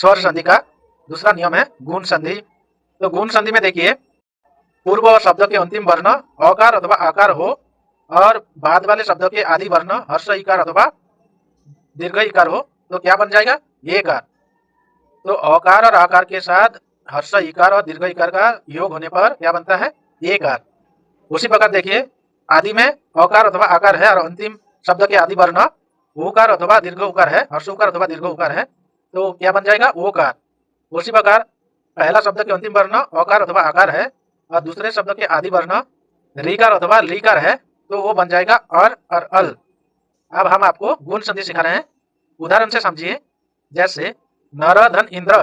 स्वर संधि का दूसरा नियम है गुण संधि। तो गुण संधि में देखिए, पूर्व शब्द के अंतिम वर्ण अकार अथवा आकार हो और बाद वाले शब्दों के आदि वर्ण हर्ष इकार अथवा दीर्घ इकार हो तो क्या बन जाएगा, ये कार। तो अकार और आकार के साथ हर्ष इकार और दीर्घ इकार का योग होने पर क्या बनता है, ये कार। उसी प्रकार देखिए, आदि में अकार अथवा आकार है और अंतिम शब्द के आदि वर्ण उकार अथवा दीर्घ उकार है, हर्ष उकार अथवा दीर्घ उकार है, तो क्या बन जाएगा, ओकार। उसी प्रकार पहला शब्द के अंतिम वर्ण अकार अथवा आकार है और दूसरे शब्द के आदि वर्ण रीकार अथवा लीकार है, तो वो बन जाएगा और अल। अब हम आपको गुण संधि सिखा रहे हैं, उदाहरण से समझिए। जैसे नर धन इंद्र,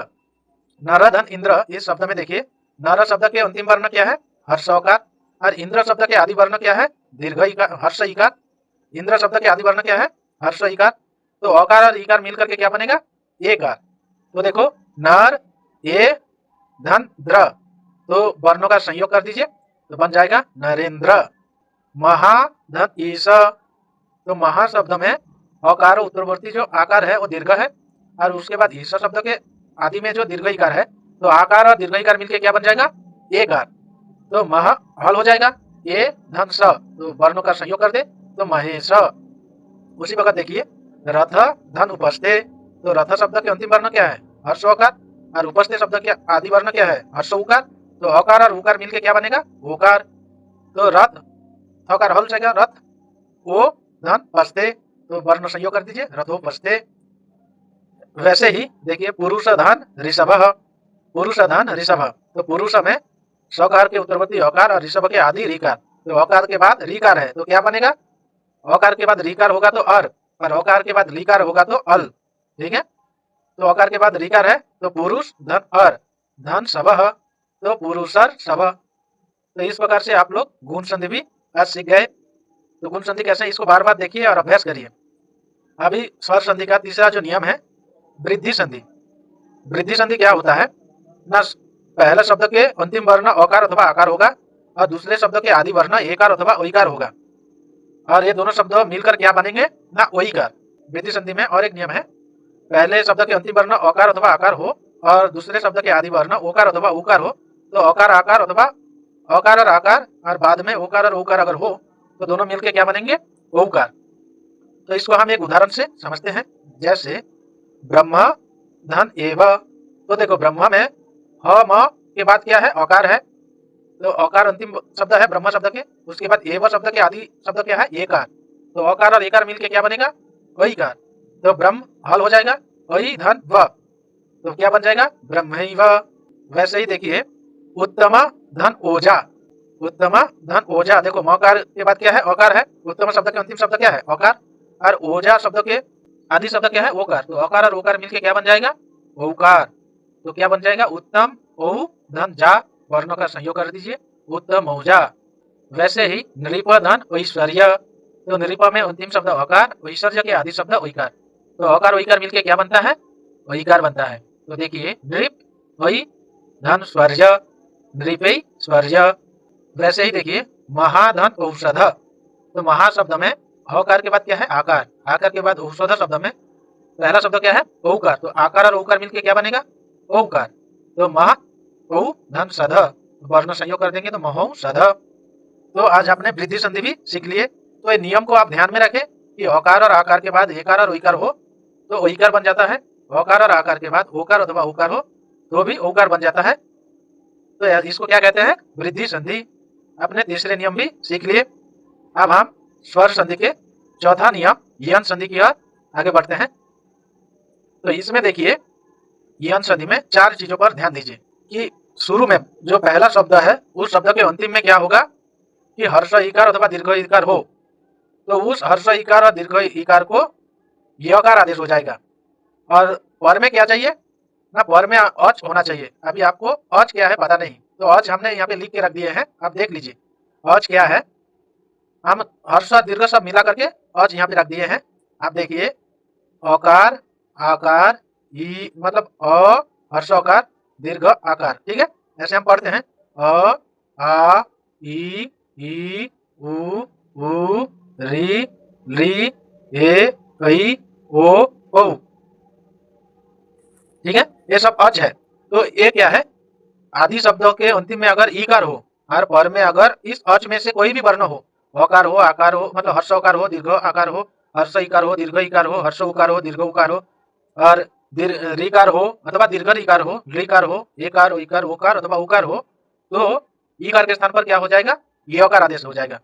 नर धन इंद्र इस शब्द में देखिए, नर शब्द के अंतिम वर्ण क्या है, हर्ष ओकार, और इंद्र शब्द के आदि वर्ण क्या है, दीर्घ इकार हर्ष इकार। इंद्र शब्द के आदि वर्ण क्या है, हर्ष इकार। तो अकार और इकार मिलकर के क्या बनेगा, एकार। तो देखो, नर ए धन द्र, तो वर्णों का संयोग कर दीजिए तो बन जाएगा नरेंद्र। महा धन ईश, तो महा शब्द में अकार उत्तरवर्ती जो आकार है वो दीर्घ है और उसके बाद ईश शब्द के आदि में जो दीर्घ इकार है, तो आकार और दीर्घ इकार मिलकर क्या बन जाएगा, एकार। तो मह हल हो जाएगा, ए धन स, तो वर्णों का संयोग कर दे तो महेश। उसी प्रकार देखिए, रथ धन उपस्थे, तो रथ शब्द के अंतिम वर्ण क्या है, हर्ष ओकार, और उपस्थे शब्द के आदि वर्ण क्या है, हर्ष उकार। तो अकार और उकार मिलके क्या बनेगा, ओकार। तो रथ थकार हल जाएगा, रथ ओ धन पस्थे, तो वर्ण संयोग कर दीजिए, रथो पस्थे। वैसे ही देखिए, पुरुष धन ऋषभ, पुरुष धन ऋषभ, तो पुरुष में सकार के उत्तरवर्ती अकार और ऋषभ के आदि रीकार, तो अकार के बाद रीकार है तो क्या बनेगा, अकार के बाद रीकार होगा तो और अकार के बाद लीकार होगा तो अल। ठीक है, तो अकार के बाद रीकार है तो पुरुष धन धन सब, तो पुरुषर सब। तो इस प्रकार से आप लोग गुण संधि भी आज सीख गए। तो गुण संधि कैसे, इसको बार बार देखिए और अभ्यास करिए। अभी स्वर संधि का तीसरा जो नियम है, वृद्धि संधि। वृद्धि संधि क्या होता है ना, पहला शब्द के अंतिम वर्ण अकार अथवा आकार होगा और दूसरे शब्द के आदि वर्ण एकार अथवा ओइकार होगा, और ये दोनों शब्द मिलकर क्या बनेंगे ना, ओइकार। वृद्धि संधि में और एक नियम है, पहले शब्द के अंतिम वर्ण अकार अथवा आकार हो और दूसरे शब्द के आदि वर्ण ओकार अथवा उकार हो, तो अकार आकार अथवा अकार और आकार और बाद में ओकार और उकार अगर हो तो दोनों मिलकर क्या बनेंगे, ओकार। तो इसको हम एक उदाहरण से समझते हैं। जैसे ब्रह्म धन एव, तो देखो ब्रह्म में ह म के बाद क्या है, अकार है, तो अकार अंतिम शब्द है ब्रह्म शब्द के, उसके बाद एव शब्द के आदि शब्द क्या है, एकार। तो अकार और एकार मिलके क्या बनेगा, ओइकार। तो ब्रह्म हल हो जाएगा, ओइ धन व, तो क्या बन जाएगा, ब्रह्मैव। वैसे ही देखिए, उत्तम धन ओजा, उत्तम धन ओजा, देखो मकार के बाद क्या है, अकार है, उत्तम शब्द के अंतिम शब्द क्या है, अकार, और ओजा शब्द के आदि शब्द क्या है, ओकार। तो अकार और ओकार मिलके क्या बन जाएगा, ओकार। तो क्या बन जाएगा, उत्तम ओ धन जा, वर्णों का संयोग कर दीजिए, उत्तम ओजा। वैसे ही नृप धन ऐश्वर्य, तो नृप में अंतिम शब्द अकार, ऐश्वर्य के आदि शब्द ओइकार, तो अकार ओइकार मिलके क्या बनता है, ओइकार बनता है। तो देखिए, नृप ओइ धन स्वर्य, नृपै स्वर्य। वैसे ही देखिए, महाधन औषध, तो महा शब्द में अकार के बाद क्या है, आकार, आकार के बाद औषध शब्द में पहला शब्द क्या है, ओकार, तो आकार और ओकार मिलके क्या बनेगा, ओकार। तो महा औ धन सध, वर्ण संयोग कर देंगे तो महौषध। तो आज आपने वृद्धि संधि भी सीख लिए। तो ये नियम को आप ध्यान में रखें कि अकार और आकार के बाद एकार और ओइकार हो तो ओइकार बन जाता है, अकार और आकार के बाद ओकार अथवा ओकार हो तो भी ओकार बन जाता है। तो इसको क्या कहते हैं, वृद्धि संधि। अपने तीसरे नियम भी सीख लिए। अब हम स्वर संधि के चौथा नियम यन संधि की ओर आगे बढ़ते हैं। तो इसमें देखिए, यन संधि में चार चीजों पर ध्यान दीजिए कि शुरू में जो पहला शब्द है उस शब्द के अंतिम में क्या होगा कि हर्ष इकार अथवा दीर्घ इकार हो, तो उस हर्ष इकार और दीर्घ इकार को यकार आदेश हो जाएगा। और पर में क्या चाहिए ना, पर में अच होना चाहिए। अभी आपको अच क्या है पता नहीं, तो अच हमने यहाँ पे लिख के रख दिए हैं, आप देख लीजिए अच क्या है। हम हर्ष और दीर्घ सब मिला करके अच यहाँ पे रख दिए हैं। आप देखिए, अकार आकार ई, मतलब अ हर्ष आकार दीर्घ आकार, ठीक है, ऐसे हम पढ़ते हैं, अ आ ई उ री ली ए ऐ ओ औ। ठीक है, ये सब अच है। तो ये क्या है, आदि शब्दों के अंतिम में अगर ईकार हो और पर में अगर इस अच में से कोई भी वर्ण हो, अकार हो, आकार हो, मतलब हर्ष उकार हो, दीर्घ आकार हो, हर्ष इकार हो, दीर्घ इकार हो, हर्ष उकार हो, दीर्घ उकार हो, और रीकार हो अथवा दीर्घ रीकार हो, रीकार हो, एकार इकार ओकार अथवा उकार हो, तो ईकार के स्थान पर क्या हो जाएगा, यकार आदेश हो जाएगा।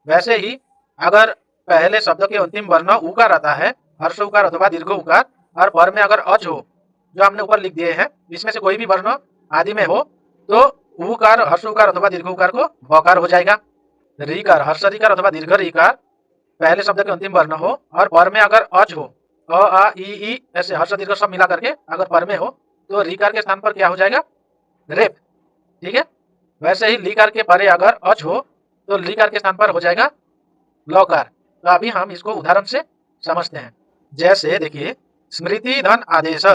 वैसे ही अगर पहले शब्द के अंतिम वर्ण उकार आता है, हर्ष उकार अथवा दीर्घ उकार, और पर में अगर अच हो, जो हमने ऊपर लिख दिए हैं, इसमें से कोई भी वर्ण आदि में हो, तो उकार, हर्ष उकार अथवा दीर्घ उकार को वकार हो जाएगा। रीकार, हर्ष रीकार अथवा दीर्घ रीकार पहले शब्द के अंतिम वर्ण हो और पर में अगर अच हो, अ आ ई ऐसे हर्ष दीर्घ सब मिला करके अगर पर में हो, तो रीकार के स्थान पर क्या हो जाएगा, रेप। ठीक है, वैसे ही लीकार के परे अगर अच हो, तो लीकार के स्थान पर हो जाएगा लौकार। तो अभी हम इसको उदाहरण से समझते हैं। जैसे देखिए, स्मृति धन आदेश,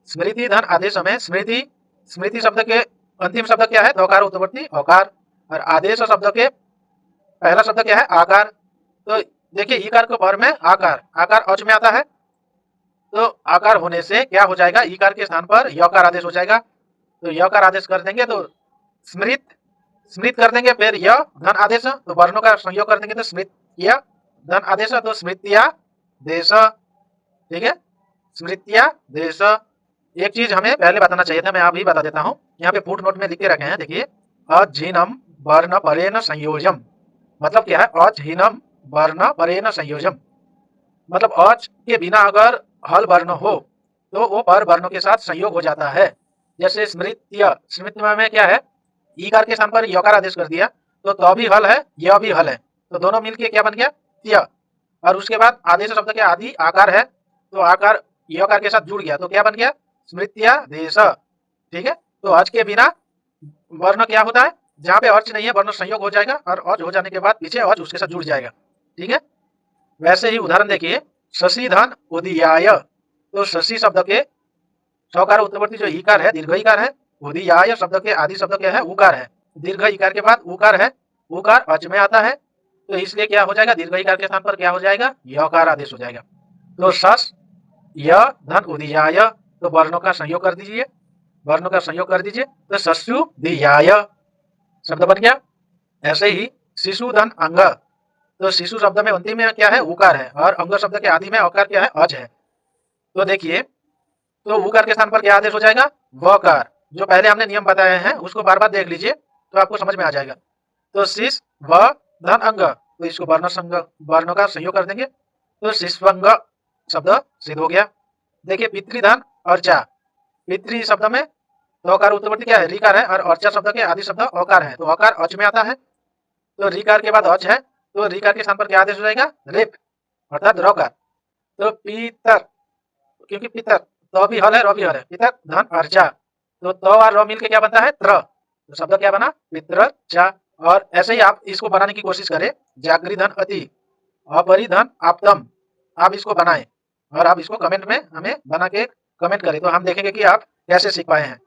स्मृति धन आदेश में स्मृति, स्मृति शब्द के अंतिम शब्द क्या है, धकार उत्तवर्ती औकार, और आदेश शब्द के पहला शब्द क्या है, आकार। तो देखिए ईकार के पर में आकार, आकार अच में आता है, तो आकार होने से क्या हो जाएगा, ईकार के स्थान पर यकार आदेश हो जाएगा। तो यकार आदेश कर देंगे तो स्मृत, स्मृत कर देंगे, फिर य धन आदेश, तो वर्णों का संयोग कर देंगे तो स्मृत या धन आदेश, तो स्मृतिया देश। ठीक है, स्मृतिया देश। एक चीज हमें पहले बताना चाहिए था, मैं अभी बता देता हूँ। यहाँ पे फुट नोट में लिख के रखे हैं, देखिए, अझिनम वर्ण परेण संयोजम, मतलब क्या है, अझिनम वर्ण परेण संयोजम, मतलब अच के बिना अगर हल वर्ण हो तो वो पर वर्णों के साथ संयोग हो जाता है। जैसे स्मृत्य, स्मृत्य में क्या है, ईकार के स्थान पर यकार आदेश कर दिया, तो भी हल है, यह भी हल है, तो दोनों मिलके क्या बन गया, त्य। और उसके बाद आदेश शब्द के आदि आकार है, तो आकार यकार के साथ जुड़ गया, तो क्या बन गया, स्मृत्या देश। ठीक है, तो अच के बिना वर्ण क्या होता है, जहाँ पे अर्च नहीं है वर्ण संयोग हो जाएगा, और अच हो जाने के बाद पीछे अच उसके साथ जुड़ जाएगा। ठीक है, वैसे ही उदाहरण देखिए, शशि धन उदयाय, तो शशि शब्द के सौकार उत्तरवर्ती जो ईकार है, दीर्घ ईकार है, उदयाय शब्द के आदि शब्द क्या है, उकार है, दीर्घ ईकार के बाद उकार है, उकार अच में आता है, तो इसलिए क्या हो जाएगा, दीर्घ ईकार के स्थान पर क्या हो जाएगा, यकार आदेश हो जाएगा। तो शस य धन उदयाय, तो वर्णों का संयोग कर दीजिए, वर्णों का संयोग कर दीजिए, तो शस्यु दियाय शब्द बन गया। ऐसे ही शिशु धन अंग, तो शिशु शब्द में अंतिम में क्या है, उकार है, और अंग शब्द के आदि में अकार क्या है, अज है। तो देखिए, तो उकार के स्थान पर क्या आदेश हो जाएगा, वकार। जो पहले हमने नियम बताए हैं उसको बार बार देख लीजिए तो आपको समझ में आ जाएगा। तो शिश व धन अंग, तो इसको वर्ण संग, वर्णों का संयोग कर देंगे, तो शिष्वंग शब्द सिद्ध हो गया। देखिए, पितृधन अर्चा, पितृ शब्द में तो अकार उत्तरवर्ती क्या है, रीकार है, और अर्चा शब्द के आदि शब्द अकार है, तो अकार अच में आता है, तो रीकार के बाद अच है, तो रीकार के स्थान पर क्या आदेश हो जाएगा, रेप अर्थात रकार। तो पितर, क्योंकि पितर तो भी हल है, र भी हल है, पितर धन अर्चा, तो और र मिल के क्या बनता है, त्र, तो शब्द क्या बना, पितर चा। और ऐसे ही आप इसको बनाने की कोशिश करें, जागरी धन अति, अपरिधन आप्तम, आप इसको बनाएं और आप इसको कमेंट में हमें बना के कमेंट करें, तो हम देखेंगे कि आप कैसे सीख पाए हैं।